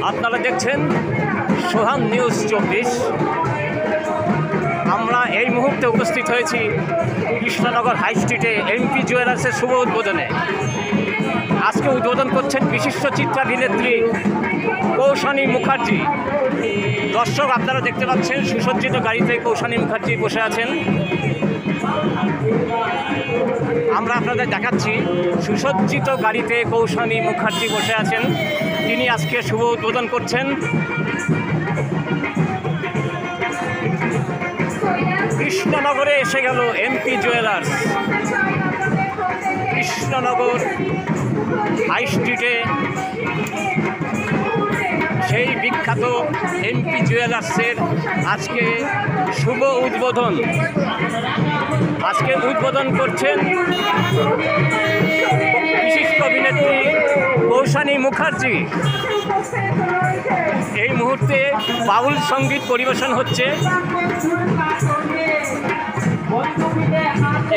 আপনারা দেখছেন সোহান নিউজ 24। আমরা এই মুহূর্তে উপস্থিত হয়েছি কৃষ্ণনগর হাই স্ট্রিটে এমপি জুয়েলার্সের শুভ উদ্বোধনে। আজকে উদ্বোধন করছেন বিশিষ্ট চিত্রাভিনেত্রী কৌশানী মুখার্জি। দর্শক, আপনারা দেখতে পাচ্ছেন সুসজ্জিত গাড়িতে কৌশানী মুখার্জি বসে আছেন। আমরা আপনাদের দেখাচ্ছি সুসজ্জিত গাড়িতে কৌশানী মুখার্জি বসে আছেন। তিনি আজকে শুভ উদ্বোধন করছেন। কৃষ্ণনগরে এসে গেল এমপি জুয়েলার্স। কৃষ্ণনগর হাই স্ট্রিটে সেই বিখ্যাত এমপি জুয়েলার্সের আজকে শুভ উদ্বোধন। আজকে উদ্বোধন করছেন বিশিষ্ট অভিনেত্রী কৌশানী মুখার্জি। এই মুহূর্তে বাউল সঙ্গীত পরিবেশন হচ্ছে।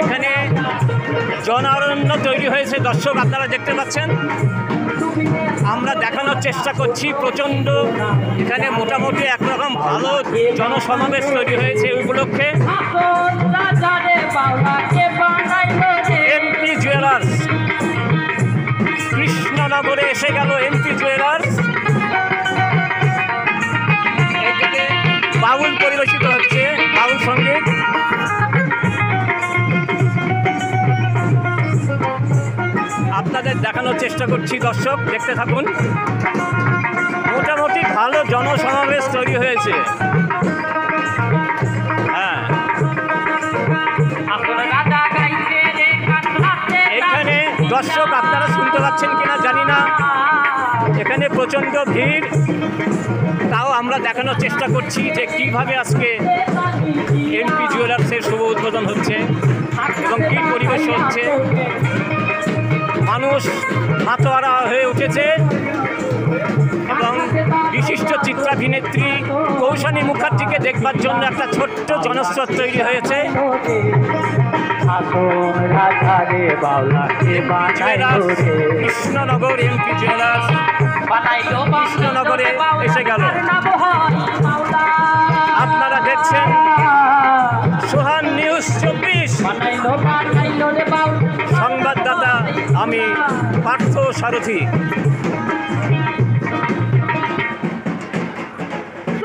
এখানে জনারণ্য তৈরি হয়েছে। দর্শক, আপনারা দেখতে পাচ্ছেন। আমরা দেখানোর চেষ্টা করছি প্রচণ্ড এখানে মোটামুটি একরকম ভালো জনসমাবেশ তৈরি হয়েছে এই উপলক্ষে। এমপি জুয়েলার্স, কৃষ্ণনগরে এসে গেল এমপি জুয়েলার্স। এদিকে বাউল পরিবেশিত হচ্ছে, বাউল সঙ্গীত। আপনাদের দেখানোর চেষ্টা করছি। দর্শক, দেখতে থাকুন। মোটামুটি ভালো জনসমাবেশ তৈরি হয়েছে। হ্যাঁ, এখানে দর্শক আপনারা শুনতে পাচ্ছেন কিনা জানি না। এখানে প্রচণ্ড ভিড়। তাও আমরা দেখানোর চেষ্টা করছি যে কিভাবে আজকে এমপি জুয়েলার্সের শুভ উদ্বোধন হচ্ছে এবং কী পরিবেশ হচ্ছে। মানুষ মাতোয়ারা হয়ে উঠেছে এবং বিশিষ্ট চিত্রাভিনেত্রী কৌশানী মুখার্জিকে দেখবার জন্য একটা ছোট্ট জনস্রোত তৈরি হয়েছে। কৃষ্ণনগর এমপি জুয়েলার্স কৃষ্ণনগরে এসে গেল। আপনারা দেখছেন সোহান নিউজ 24। সংবাদদাতা আমি পার্থ সারথী।